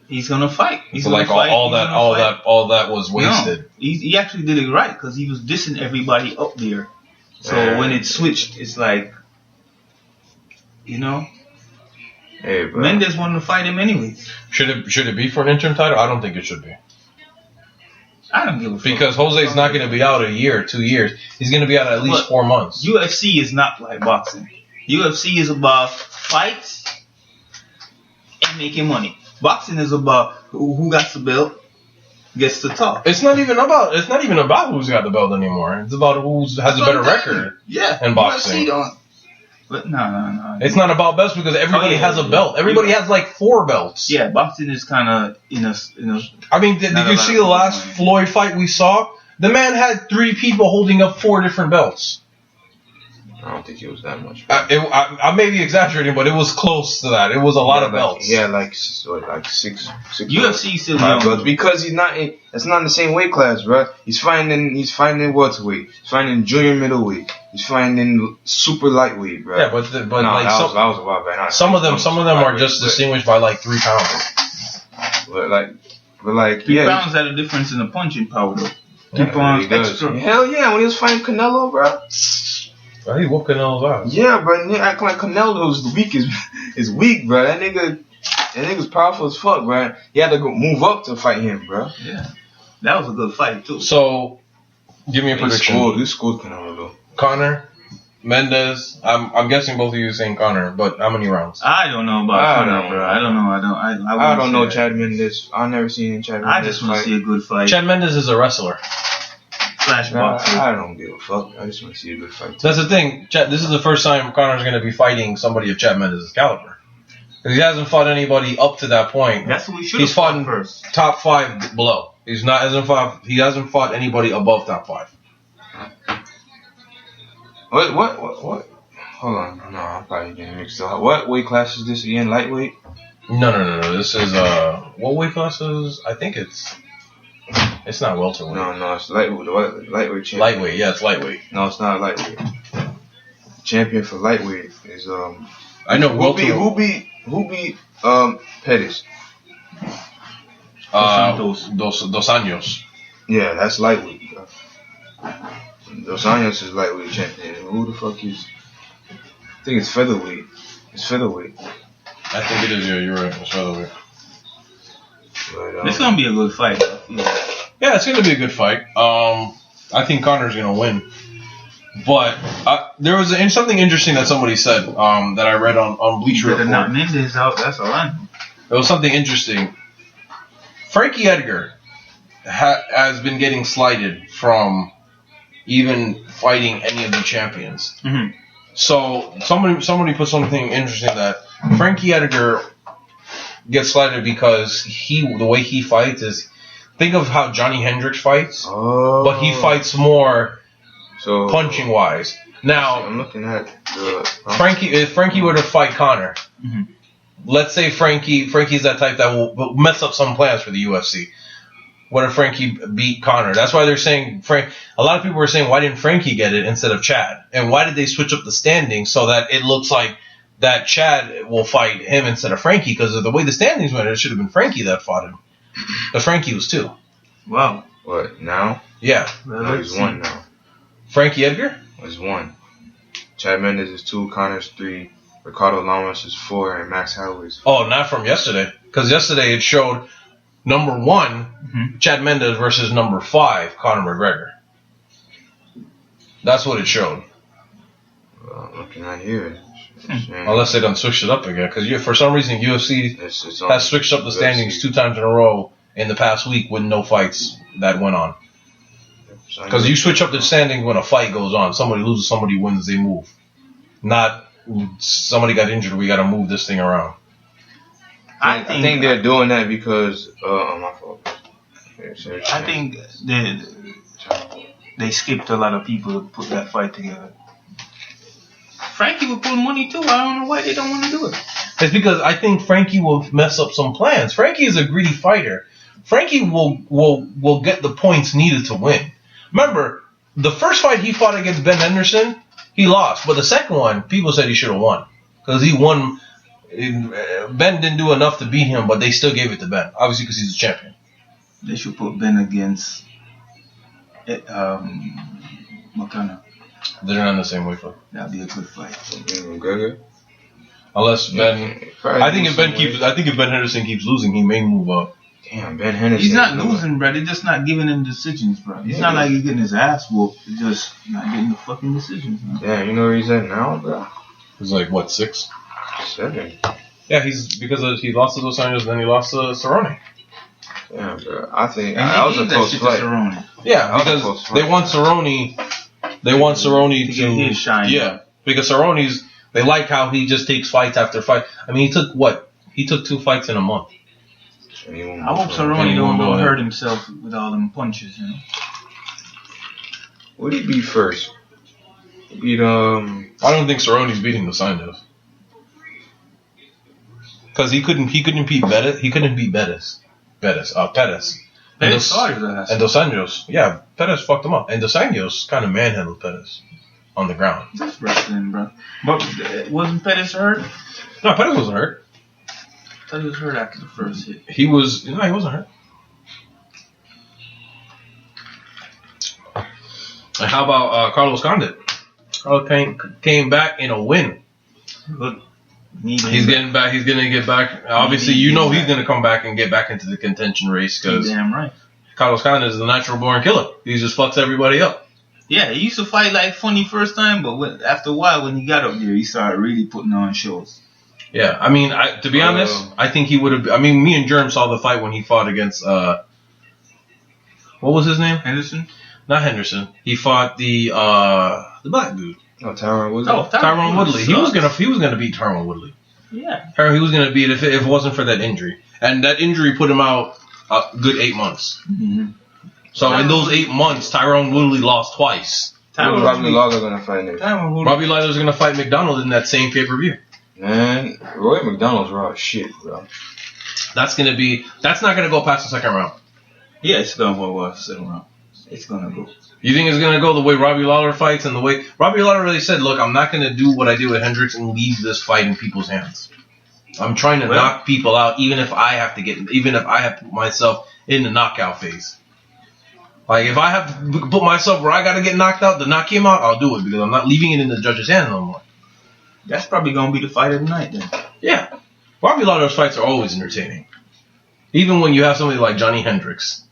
He's gonna fight. He's gonna fight. All that was wasted. No, he actually did it right because he was dissing everybody up there. So when it switched, it's like, Hey, bro. Mendes wanted to fight him anyways. Should it be for an interim title? I don't think it should be. I don't give a fuck. Because Jose's not going to be out a year, 2 years. He's going to be out at least 4 months. UFC is not like boxing. UFC is about fights and making money. Boxing is about who got the belt gets to talk. It's not even about who's got the belt anymore. It's about who has a better record. Yeah, in boxing. But no. It's not about belts because everybody has a belt. Everybody has like 4 belts. Yeah, boxing is kind of in a. I mean, did you see the last Floyd fight we saw? The man had 3 people holding up 4 different belts. I don't think it was that much. I may be exaggerating, but it was close to that. It was a lot of belts. Yeah, like six. UFC still belts because he's not. It's not in the same weight class, bro. He's fighting in welterweight. He's fighting in junior middleweight. He's fighting in super lightweight, bro. Yeah, but that was a while back. Some of them are just distinguished by like 3 pounds. But like 3 pounds had a difference in the punching power though. 3 pounds extra. Hell yeah, when he was fighting Canelo, bro. He whooped Canelo's ass. Yeah, bro. They act like Canelo's is weak, bro. That nigga's powerful as fuck, bro. He had to go move up to fight him, bro. Yeah, that was a good fight too. So, give me a prediction. This scored Canelo though. Conor, Mendes. I'm guessing both of you are saying Conor, but how many rounds? I don't know about Conor, bro. I don't know. I don't know Chad Mendes. I've never seen Chad Mendes. I just want to see a good fight. Chad Mendes is a wrestler. I don't give a fuck. I just want to see a good fight. That's the thing. This is the first time Conor's going to be fighting somebody of Chad Mendes' caliber. Because he hasn't fought anybody up to that point. That's what we should have fought first. Top 5 below. He hasn't fought anybody above top 5. What? Hold on. No, I'm probably getting mixed up. What weight class is this again? Lightweight? No. This is what weight class is? I think it's not welterweight. No, it's lightweight. Lightweight champion. Lightweight, yeah, it's lightweight. No, it's not lightweight. Champion for lightweight is I know welterweight. Who beat Pettis? Dos Años. Yeah, that's lightweight. Bro. Dos Años is lightweight champion. Who the fuck is think it's featherweight. It's featherweight. I think it is. Yeah, you're right. It's featherweight. But, It's gonna be a good fight. Yeah, it's going to be a good fight. I think Connor's going to win. But there was something interesting that somebody said that I read on Bleacher Better Report. not Mendes out. That's all I know. There was something interesting. Frankie Edgar has been getting slighted from even fighting any of the champions. Mm-hmm. So somebody put something interesting that Frankie Edgar gets slighted because the way he fights is, think of how Johnny Hendricks fights, but he fights more punching wise. Now I'm looking at the Frankie. If Frankie were to fight Connor, let's say Frankie's that type that will mess up some plans for the UFC. What if Frankie beat Connor? That's why they're saying a lot of people were saying, why didn't Frankie get it instead of Chad? And why did they switch up the standings so that it looks like that Chad will fight him instead of Frankie? Because of the way the standings went, it should have been Frankie that fought him. But Frankie was 2. Wow. what now? Yeah. No, he's 1 now. Frankie Edgar? He's 1. Chad Mendes is 2. Connor's 3. Ricardo Lamas is 4, and Max Holloway is 4. Oh, not from yesterday. Because yesterday it showed number 1, Chad Mendes versus number 5, Conor McGregor. That's what it showed. Well, I'm looking at here. Unless they done switched it up again. Because for some reason UFC has switched up the standings 2 times in a row in the past week with no fights that went on. Because you switch up the standings when a fight goes on. Somebody loses, somebody wins, they move. Not somebody got injured, we got to move this thing around. I think they're doing that because my fault. I think they skipped a lot of people to put that fight together. Frankie would put money too. I don't know why they don't want to do it. It's because I think Frankie will mess up some plans. Frankie is a greedy fighter. Frankie will get the points needed to win. Remember, the first fight he fought against Ben Henderson, he lost. But the second one, people said he should have won. Because he won. Ben didn't do enough to beat him, but they still gave it to Ben. Obviously because he's a champion. They should put Ben against McKenna. They're not in the same weight class. That'd be a good fight. McGregor? Unless Ben... I think if Ben Henderson keeps losing, he may move up. Damn, Ben Henderson. He's not losing, bro. They're just not giving him decisions, bro. It's not like he's getting his ass whooped. He's just not getting the fucking decisions, man. Yeah, you know where he's at now, bro? He's like, what, 6? 7. Yeah, he lost to Dos Anjos, then he lost to Cerrone. Yeah, bro. I think And that was a close fight. Yeah, because they want Cerrone. They want Cerrone to get his shine. Yeah, because Cerrone's. They like how he just takes fights after fight. I mean, he took what? He took 2 fights in a month. I hope Cerrone don't hurt himself with all them punches, you know. What did he beat first? He beat I don't think Cerrone's beating Dos Anjos. Because he couldn't beat Bettis. He couldn't beat Pettis. And Dos Anjos. Yeah, Pettis fucked him up. And Dos Anjos kind of manhandled Pettis on the ground. That's wrestling, bro. But wasn't Pettis hurt? No, Pettis wasn't hurt. I thought he was hurt after the first hit. He wasn't hurt. And how about Carlos Condit? Carlos came back in a win. Look, he's getting back. He's gonna get back. Obviously, he's gonna come back and get back into the contention race because damn right. Carlos Condit is a natural born killer. He just fucks everybody up. Yeah, he used to fight like funny first time, but after a while, when he got up there, he started really putting on shows. Yeah, I mean, to be honest, I think he would have. I mean, me and Germ saw the fight when he fought against what was his name? Henderson? Not Henderson. He fought the black dude. Oh, Tyron Woodley. Tyron Woodley. He was gonna beat Tyron Woodley. Yeah. He was gonna beat if it wasn't for that injury, and that injury put him out a good 8 months. Mm-hmm. So in those 8 months, Tyron Woodley lost twice. Robbie Lawler gonna fight next. Robbie Lawler's gonna fight McDonald in that same pay-per-view. Man, Roy McDonald's raw as shit, bro. That's not gonna go past the 2nd round. Yeah, it's gonna go past the 2nd round. It's gonna go. You think it's gonna go the way Robbie Lawler fights and the way Robbie Lawler really said, "Look, I'm not gonna do what I did with Hendricks and leave this fight in people's hands. I'm trying to knock people out, even if I have to put myself in the knockout phase. Like if I have to put myself where I gotta get knocked out to knock him out, I'll do it because I'm not leaving it in the judge's hands no more." That's probably gonna be the fight of the night then. Yeah. Probably a lot of those fights are always entertaining. Even when you have somebody like Johnny Hendricks.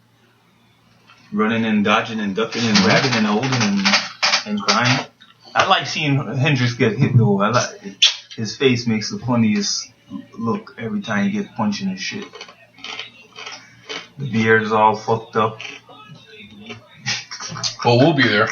Running and dodging and ducking and grabbing and holding and crying. I like seeing Hendricks get hit though. I like his face makes the funniest look every time he gets punched in his shit. The beard is all fucked up. Well, we'll be there.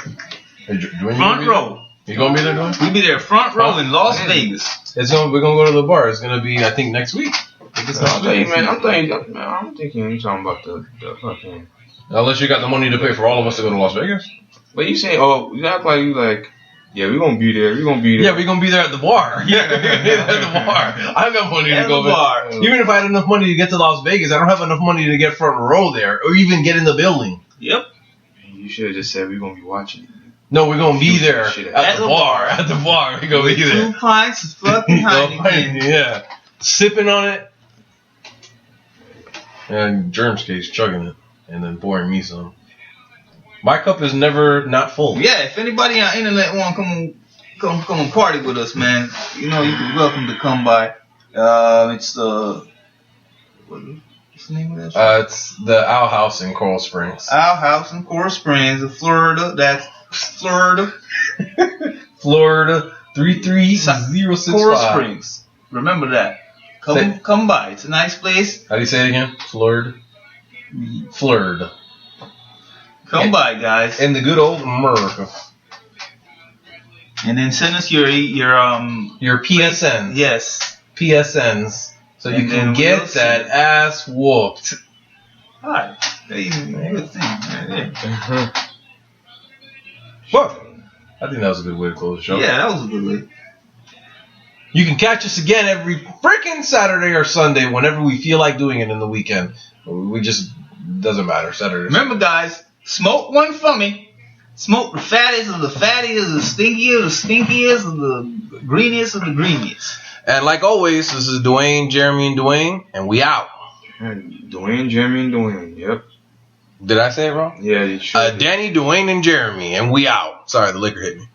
Hey, Front row. You gonna be there, Dwayne? We'll be there front row in Las Vegas. We're gonna go to the bar. It's gonna be, I think, next week. I think it's next week. I'm thinking you're talking about the fucking. Unless you got the money to pay for all of us to go to Las Vegas. But you say, you act like you like, yeah, we're gonna be there. We're gonna be there. Yeah, we're gonna be there at the bar. Yeah, we're gonna be there at the bar. I got money to go bar. Even if I had enough money to get to Las Vegas, I don't have enough money to get front row there, or even get in the building. Yep. You should have just said we're gonna be watching. No, we're gonna be there at the bar. At the bar, we're gonna be there. 2 pints of fucking Heineken. Yeah, sipping on it, and Germ's case chugging it, and then pouring me some. My cup is never not full. Yeah, if anybody on the internet want to come and party with us, man, you know you're welcome to come by. It's the what's the name of that shit? It's the Owl House in Coral Springs. Our house in Coral Springs, Florida. That's Florida. Florida 33065. Coral Springs. Remember that. Come by. It's a nice place. How do you say it again? Flurred. Flurred. Come by, guys. In the good old America. And then send us your PSN. Yes. PSNs. So you And then can we'll get see. that ass whooped. Alright. Good thing. Right there. What? I think that was a good way to close the show. Yeah, that was a good way. You can catch us again every freaking Saturday or Sunday whenever we feel like doing it in the weekend. We just, doesn't matter. Saturday. Remember, guys, smoke one for me. Smoke the fattiest of the fattiest, the stinkiest of the stinkiest, of the greeniest of the greeniest. And like always, this is Dwayne, Jeremy, and Dwayne, and we out. Dwayne, Jeremy, and Dwayne. Yep. Did I say it wrong? Yeah, you should. Danny, Dwayne, and Jeremy, and we out. Sorry, the liquor hit me.